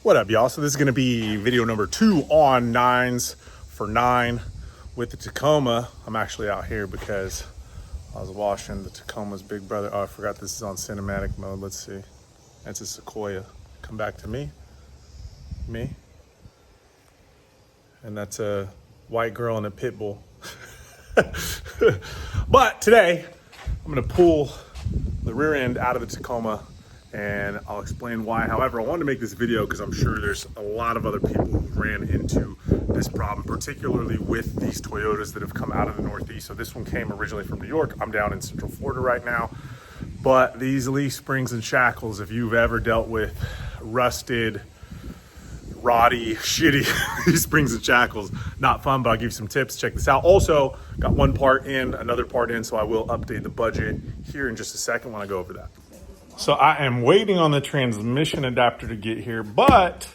What up, y'all? So this is going to be video number 2 on 9's for 9 with the Tacoma. I'm actually out here because I was watching the Tacoma's big brother. Oh, I forgot this is on cinematic mode. Let's see. That's a Sequoia. Come back to me. And that's a white girl and a pit bull. But today, I'm going to pull the rear end out of the Tacoma, and I'll explain why. However, I wanted to make this video because I'm sure there's a lot of other people who ran into this problem, particularly with these Toyotas that have come out of the Northeast. So this one came originally from New York. I'm down in Central Florida right now. But these leaf springs and shackles, if you've ever dealt with rusted, roddy, shitty leaf springs and shackles, not fun, but I'll give you some tips. Check this out. Also, got one part in, another part in, so I will update the budget here in just a second when I go over that. So I am waiting on the transmission adapter to get here, but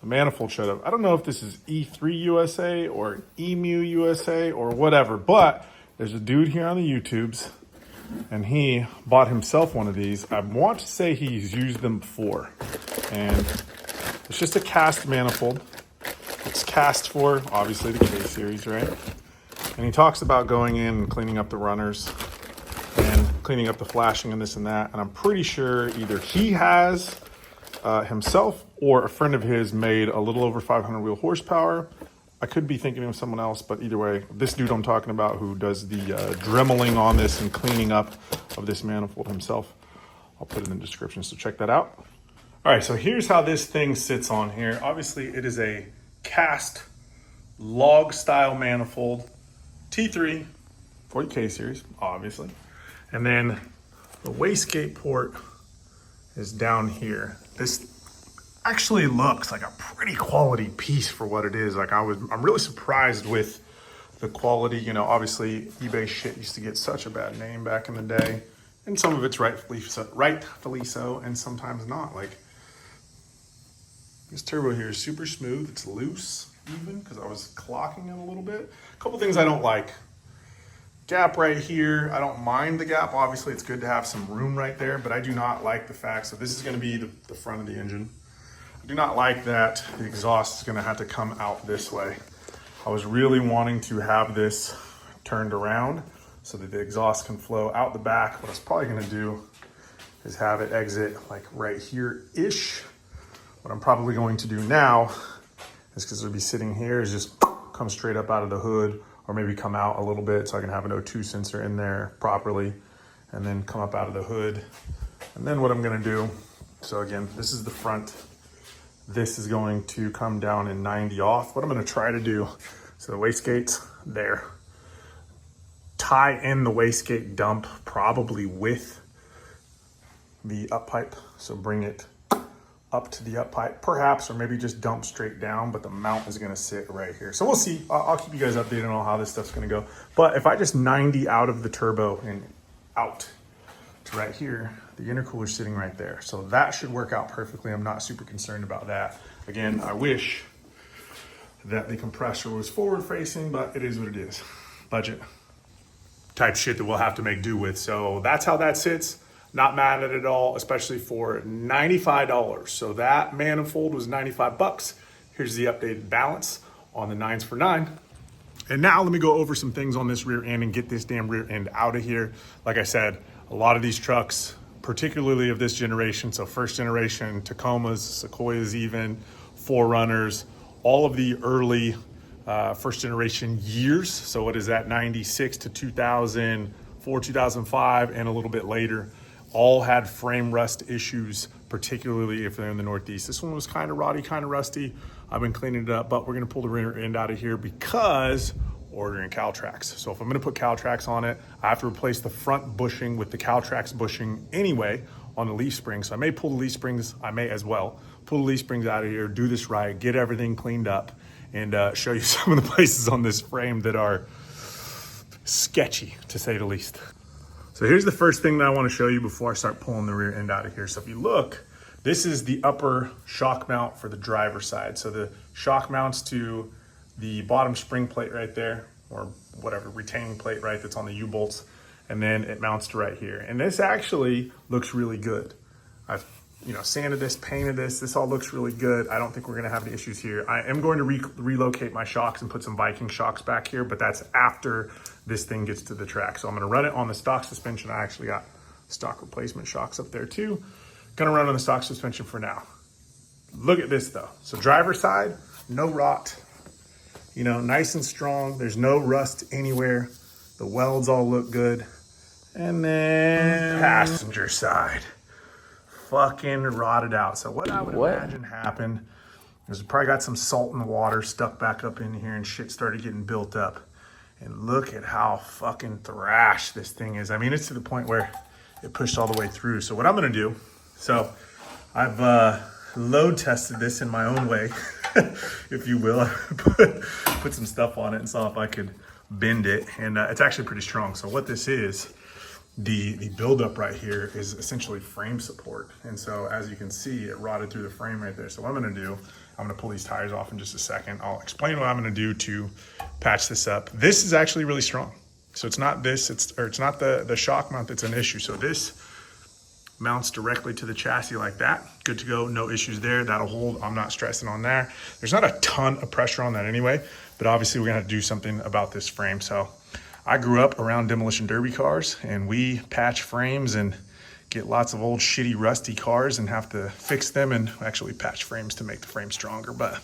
the manifold showed up. I don't know if this is E3 USA or EMU USA or whatever, but there's a dude here on the YouTubes, and he bought himself one of these. I want to say he's used them before, and it's just a cast manifold. It's cast for, obviously, the K series, right? And he talks about going in and cleaning up the runners and cleaning up the flashing and this and that. And I'm pretty sure either he has himself or a friend of his made a little over 500 wheel horsepower. I could be thinking of someone else, but either way, this dude I'm talking about who does the dremeling on this and cleaning up of this manifold himself, I'll put it in the description, so check that out. All right, so here's how this thing sits on here. Obviously, it is a cast log style manifold, T3 for the K series, obviously. And then the wastegate port is down here. This actually looks like a pretty quality piece for what it is. I'm really surprised with the quality. You know, obviously eBay shit used to get such a bad name back in the day, and some of it's rightfully so, and sometimes not. Like, this turbo here is super smooth. It's loose even because I was clocking it a little bit. A couple things I don't like. Gap right here. I don't mind the gap. Obviously, it's good to have some room right there, but I do not like the fact, so this is going to be the front of the engine. I do not like that the exhaust is going to have to come out this way. I was really wanting to have this turned around so that the exhaust can flow out the back. What I was probably going to do is have it exit like right here-ish. What I'm probably going to do now is, because it'll be sitting here, is just come straight up out of the hood, or maybe come out a little bit so I can have an O2 sensor in there properly, and then come up out of the hood. And then what I'm gonna do, so again, this is the front. This is going to come down in 90 off. What I'm gonna try to do, so the wastegate's there. Tie in the wastegate dump probably with the up pipe. So bring it up to the up pipe perhaps, or maybe just dump straight down, but the mount is gonna sit right here. So we'll see. I'll keep you guys updated on how this stuff's gonna go. But if I just 90 out of the turbo and out to right here, the intercooler's sitting right there. So that should work out perfectly. I'm not super concerned about that. Again, I wish that the compressor was forward facing, but it is what it is. Budget type shit that we'll have to make do with. So that's how that sits. Not mad at it at all, especially for $95. So that manifold was 95 bucks. Here's the updated balance on the 9's for 9. And now let me go over some things on this rear end and get this damn rear end out of here. Like I said, a lot of these trucks, particularly of this generation, so first generation Tacomas, Sequoias even, 4Runners, all of the early first generation years. So what is that, 96 to 2004, 2005, and a little bit later, all had frame rust issues, particularly if they're in the Northeast. This one was kind of roddy, kind of rusty. I've been cleaning it up, but we're gonna pull the rear end out of here because ordering CalTracs. So if I'm gonna put CalTracs on it, I have to replace the front bushing with the CalTracs bushing anyway on the leaf springs. So I may pull the leaf springs, I may as well pull the leaf springs out of here, do this right, get everything cleaned up, and show you some of the places on this frame that are sketchy, to say the least. So here's the first thing that I want to show you before I start pulling the rear end out of here. So if you look, this is the upper shock mount for the driver's side. So the shock mounts to the bottom spring plate right there, or whatever, retaining plate, right, that's on the U-bolts. And then it mounts to right here. And this actually looks really good. I've sanded this, painted this. This all looks really good. I don't think we're gonna have any issues here. I am going to relocate my shocks and put some Viking shocks back here, but that's after this thing gets to the track. So I'm gonna run it on the stock suspension. I actually got stock replacement shocks up there too. Gonna run on the stock suspension for now. Look at this though. So driver's side, no rot, nice and strong. There's no rust anywhere. The welds all look good. And then passenger side, fucking rotted out. So what I would imagine happened is we probably got some salt and water stuck back up in here and shit started getting built up. And look at how fucking thrashed this thing is. I mean, it's to the point where it pushed all the way through. So what I'm gonna do, so I've load tested this in my own way, if you will. Put some stuff on it and saw if I could bend it. And it's actually pretty strong. So what this is, the buildup right here is essentially frame support. And so as you can see, it rotted through the frame right there. So what I'm gonna do, I'm gonna pull these tires off in just a second. I'll explain what I'm gonna do to patch this up. This is actually really strong. So it's not this, it's not the shock mount that's an issue. So this mounts directly to the chassis like that. Good to go, no issues there. That'll hold, I'm not stressing on there. There's not a ton of pressure on that anyway, but obviously we're gonna have to do something about this frame. So I grew up around demolition derby cars and we patch frames and get lots of old shitty rusty cars and have to fix them and actually patch frames to make the frame stronger, but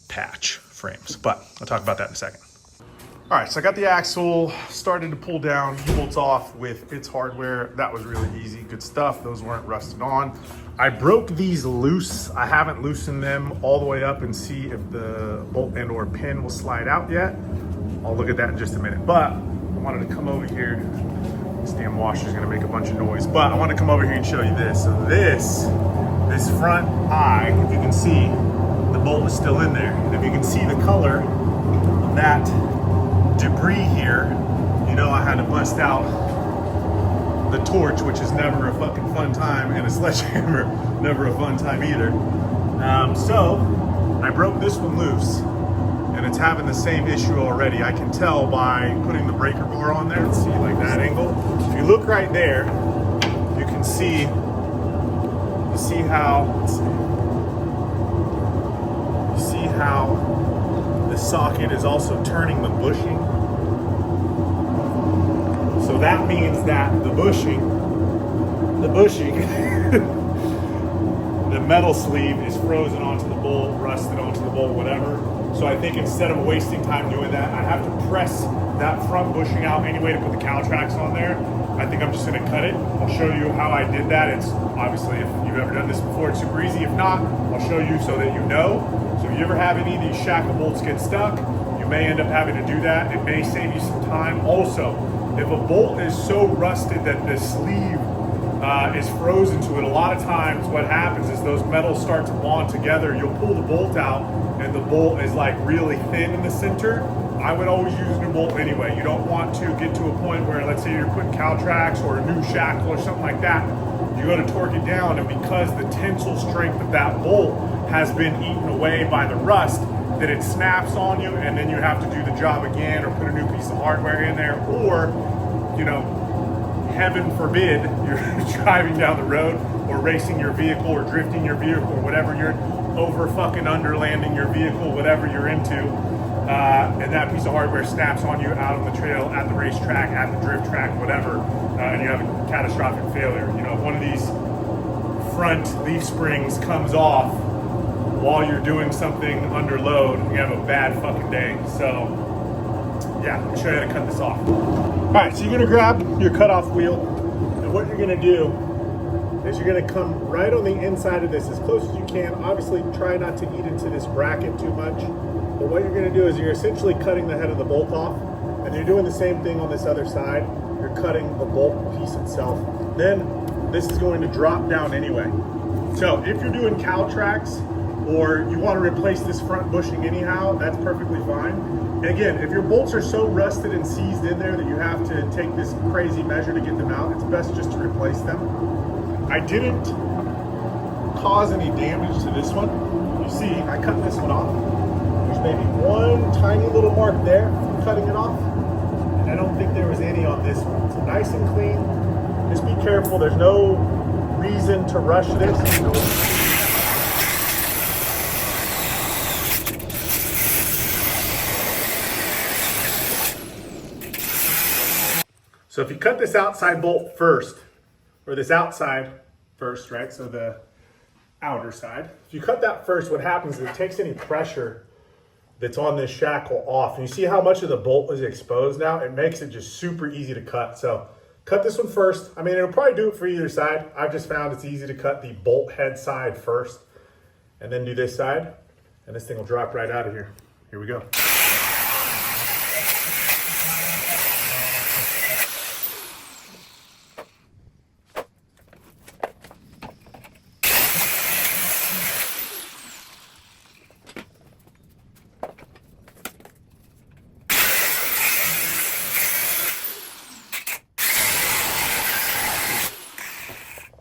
patch frames. But I'll talk about that in a second. All right, so I got the axle, started to pull down, bolts off with its hardware. That was really easy, good stuff. Those weren't rusted on. I broke these loose. I haven't loosened them all the way up and see if the bolt and or pin will slide out yet. I'll look at that in just a minute, but I wanted to come over here. This damn washer is gonna make a bunch of noise, but I want to come over here and show you this. So this front eye, if you can see, the bolt is still in there. And if you can see the color of that debris here, I had to bust out the torch, which is never a fucking fun time, and a sledgehammer, never a fun time either. So I broke this one loose and it's having the same issue already. I can tell by putting the breaker bar on there. Let's see, like that angle. If you look right there, you can see, you see how the socket is also turning the bushing. So that means that the bushing, the metal sleeve is frozen onto the bolt, rusted onto the bolt, whatever. So I think instead of wasting time doing that, I have to press that front bushing out anyway to put the CalTracs on there. I think I'm just gonna cut it. I'll show you how I did that. It's obviously, if you've ever done this before, it's super easy. If not, I'll show you so that you know. So if you ever have any of these shackle bolts get stuck, you may end up having to do that. It may save you some time. Also, if a bolt is so rusted that the sleeve is frozen to it, a lot of times what happens is those metals start to bond together. You'll pull the bolt out and the bolt is like really thin in the center. I would always use a new bolt anyway. You don't want to get to a point where, let's say you're putting CalTracs or a new shackle or something like that, you go to torque it down, and because the tensile strength of that bolt has been eaten away by the rust, that it snaps on you, and then you have to do the job again or put a new piece of hardware in there, or, heaven forbid, you're driving down the road or racing your vehicle or drifting your vehicle or whatever, you're over fucking underlanding your vehicle, whatever you're into, and that piece of hardware snaps on you out on the trail, at the racetrack, at the drift track, whatever, and you have a catastrophic failure. If one of these front leaf springs comes off while you're doing something under load, you have a bad fucking day. So yeah, let me show you how to cut this off. All right, so you're gonna grab your cutoff wheel, and what you're gonna do is you're gonna come right on the inside of this as close as you can. Obviously, try not to eat into this bracket too much, but what you're gonna do is you're essentially cutting the head of the bolt off, and you're doing the same thing on this other side. You're cutting the bolt piece itself. Then this is going to drop down anyway. So if you're doing CalTracs, or you want to replace this front bushing anyhow, that's perfectly fine. And again, if your bolts are so rusted and seized in there that you have to take this crazy measure to get them out, it's best just to replace them. I didn't cause any damage to this one. You see, I cut this one off. There's maybe one tiny little mark there from cutting it off. And I don't think there was any on this one. So nice and clean. Just be careful, there's no reason to rush this. So if you cut this outside bolt first, or this outside first, right? So the outer side. If you cut that first, what happens is it takes any pressure that's on this shackle off. And you see how much of the bolt is exposed now? It makes it just super easy to cut. So cut this one first. I mean, it'll probably do it for either side. I've just found it's easy to cut the bolt head side first and then do this side. And this thing will drop right out of here. Here we go.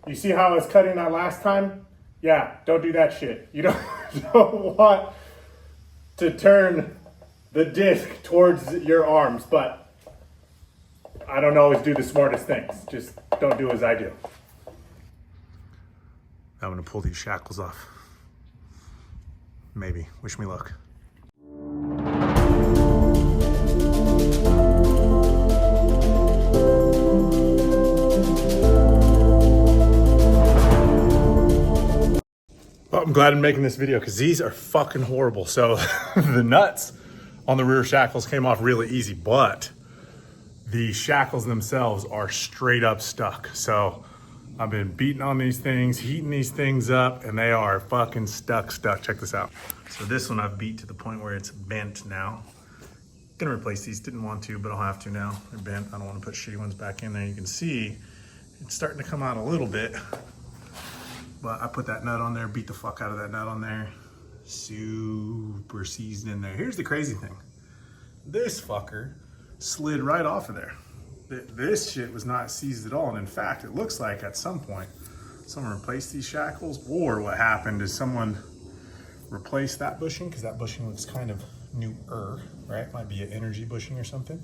You see how I was cutting that last time? Yeah, don't do that shit. You don't want to turn the disc towards your arms, but I don't always do the smartest things. Just don't do as I do. I'm gonna pull these shackles off. Maybe. Wish me luck. Well, I'm glad I'm making this video because these are fucking horrible. So the nuts on the rear shackles came off really easy, but the shackles themselves are straight up stuck. So I've been beating on these things, heating these things up, and they are fucking stuck. Check this out. So this one I've beat to the point where it's bent now. Gonna replace these, didn't want to, but I'll have to now. They're bent, I don't wanna put shitty ones back in there. You can see it's starting to come out a little bit. But I put that nut on there, beat the fuck out of that nut on there. Super seasoned in there. Here's the crazy thing. This fucker slid right off of there. This shit was not seized at all. And in fact, it looks like at some point, someone replaced these shackles, or what happened is someone replaced that bushing, because that bushing looks kind of newer, right? Might be an energy bushing or something.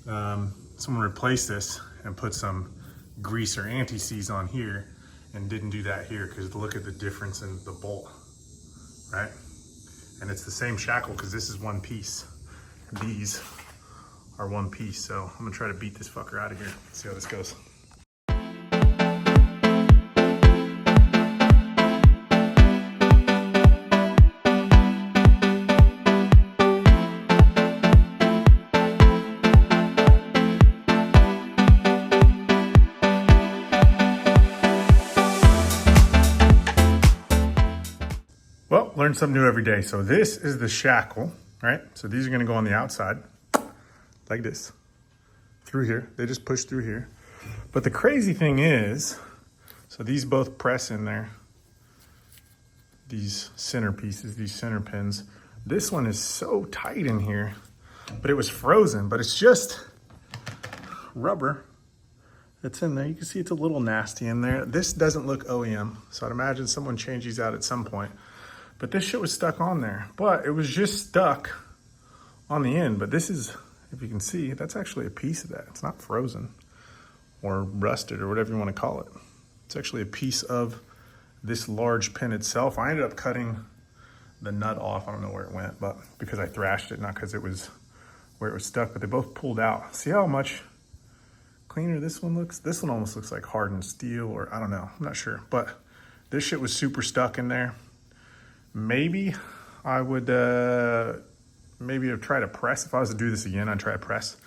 Someone replaced this and put some grease or anti-seize on here, and didn't do that here, because look at the difference in the bolt, right? And it's the same shackle because this is one piece. These are one piece. So I'm gonna try to beat this fucker out of here. See how this goes. Well, learn something new every day. So this is the shackle, right? So these are gonna go on the outside, like this, through here. They just push through here. But the crazy thing is, so these both press in there, these center pieces, these center pins. This one is so tight in here, but it was frozen, but it's just rubber that's in there. You can see it's a little nasty in there. This doesn't look OEM, so I'd imagine someone changed these out at some point. But this shit was stuck on there, but it was just stuck on the end. But this is, if you can see, that's actually a piece of that. It's not frozen or rusted or whatever you want to call it. It's actually a piece of this large pin itself. I ended up cutting the nut off. I don't know where it went, but because I thrashed it, not because it was where it was stuck, but they both pulled out. See how much cleaner this one looks? This one almost looks like hardened steel, or I don't know, I'm not sure. But this shit was super stuck in there. Maybe I would maybe have tried to press. If I was to do this again, I'd try to press.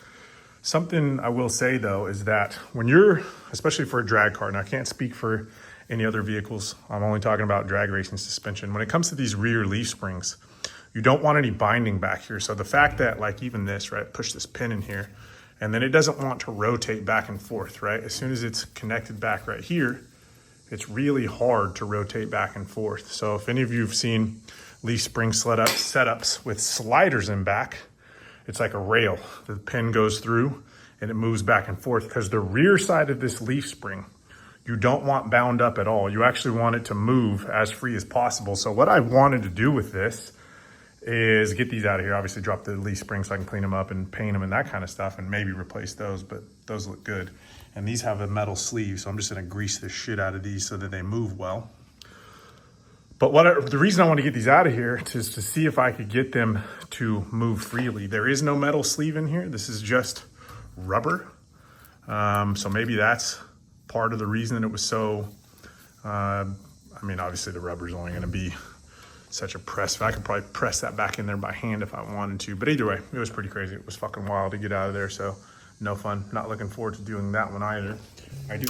Something I will say though is that when you're, especially for a drag car, and I can't speak for any other vehicles, I'm only talking about drag racing suspension. When it comes to these rear leaf springs, you don't want any binding back here. So the fact that, like, even this, right, push this pin in here, and then it doesn't want to rotate back and forth, right? As soon as it's connected back right here, it's really hard to rotate back and forth. So if any of you have seen leaf spring setups with sliders in back, it's like a rail. The pin goes through and it moves back and forth, because the rear side of this leaf spring, you don't want bound up at all. You actually want it to move as free as possible. So what I wanted to do with this is get these out of here. Obviously drop the leaf springs so I can clean them up and paint them and that kind of stuff and maybe replace those, but those look good. And these have a metal sleeve, so I'm just gonna grease the shit out of these so that they move well. But the reason I want to get these out of here is to see if I could get them to move freely. There is no metal sleeve in here. This is just rubber. So maybe that's part of the reason it was so, I mean, obviously the rubber is only going to be such a press. I could probably press that back in there by hand if I wanted to. But either way, it was pretty crazy. It was fucking wild to get out of there. So no fun. Not looking forward to doing that one either.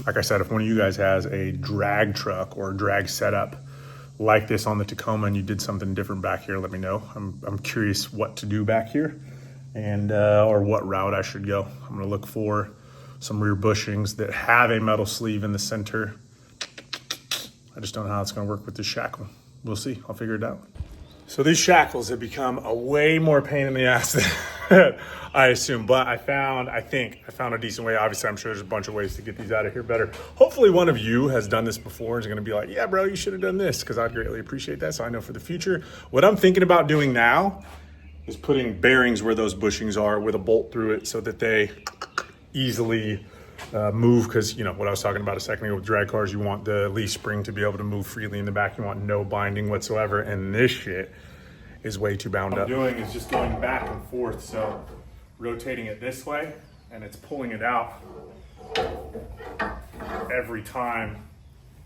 Like I said, if one of you guys has a drag truck or a drag setup like this on the Tacoma and you did something different back here, let me know. I'm curious what to do back here and or what route I should go. I'm gonna look for some rear bushings that have a metal sleeve in the center. I just don't know how it's gonna work with this shackle. We'll see, I'll figure it out. So these shackles have become a way more pain in the ass than I assume, but I think I found a decent way. Obviously, I'm sure there's a bunch of ways to get these out of here better. Hopefully one of you has done this before and is gonna be like, yeah, bro, you should have done this, because I'd greatly appreciate that, so I know for the future. What I'm thinking about doing now is putting bearings where those bushings are with a bolt through it so that they easily move, because you know what I was talking about a second ago with drag cars, you want the leaf spring to be able to move freely in the back. You want no binding whatsoever, and this shit is way too bound up. What I'm doing is just going back and forth, so rotating it this way, and it's pulling it out every time.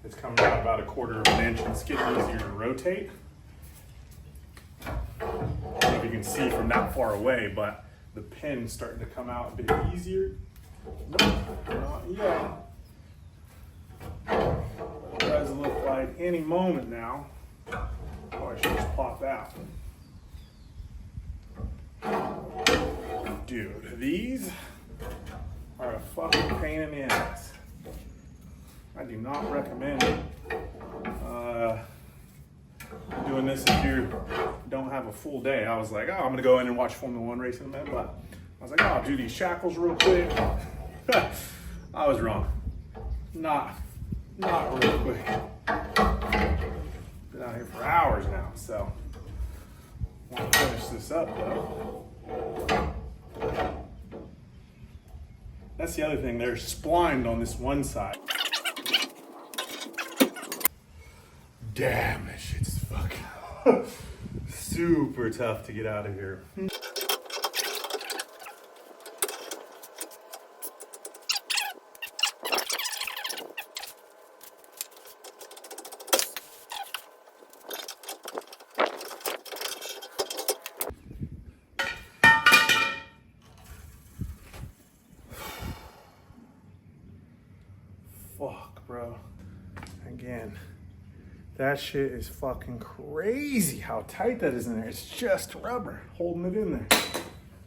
It's coming out about 1/4 of an inch. It's getting easier to rotate. I don't know if you can see from that far away, but the pin's starting to come out a bit easier. Nope, not yet. It does look like any moment now. Oh, I should just pop out. Dude, these are a fucking pain in the ass. I do not recommend doing this if you don't have a full day. I was like, oh, I'm gonna go in and watch Formula One race in a minute, but I was like, oh, I'll do these shackles real quick. I was wrong. Not real quick. Been out here for hours now, so I want to finish this up though. That's the other thing, they're splined on this one side. Damn, that shit's fucking super tough to get out of here. Fuck, bro. Again, that shit is fucking crazy how tight that is in there. It's just rubber holding it in there.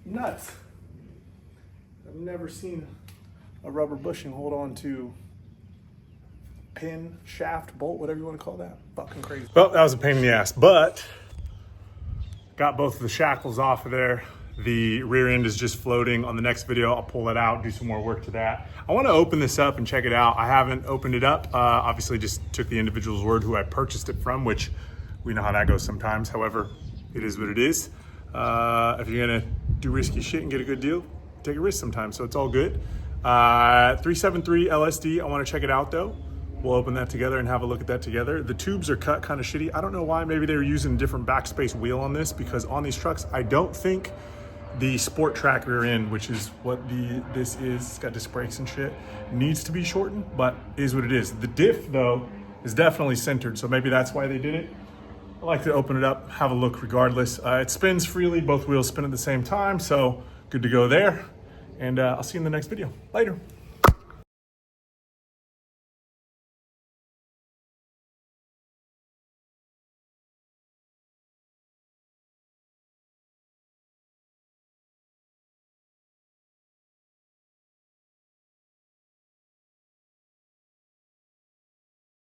Nuts. I've never seen a rubber bushing hold on to pin, shaft, bolt, whatever you want to call that. Fucking crazy. Well, that was a pain in the ass, but got both of the shackles off of there. The rear end is just floating. On the next video, I'll pull it out, do some more work to that. I want to open this up and check it out. I haven't opened it up. Obviously just took the individual's word who I purchased it from, which we know how that goes sometimes. However, it is what it is. If you're gonna do risky shit and get a good deal, take a risk sometimes, so it's all good. 373 LSD, I want to check it out though. We'll open that together and have a look at that together. The tubes are cut kind of shitty. I don't know why. Maybe they were using a different backspace wheel on this, because on these trucks, I don't think the Sport Track rear end, which is what this is, it's got disc brakes and shit, needs to be shortened, but is what it is. The diff though is definitely centered, so maybe that's why they did it. I like to open it up, have a look regardless. It spins freely, both wheels spin at the same time, so good to go there. And I'll see you in the next video. Later.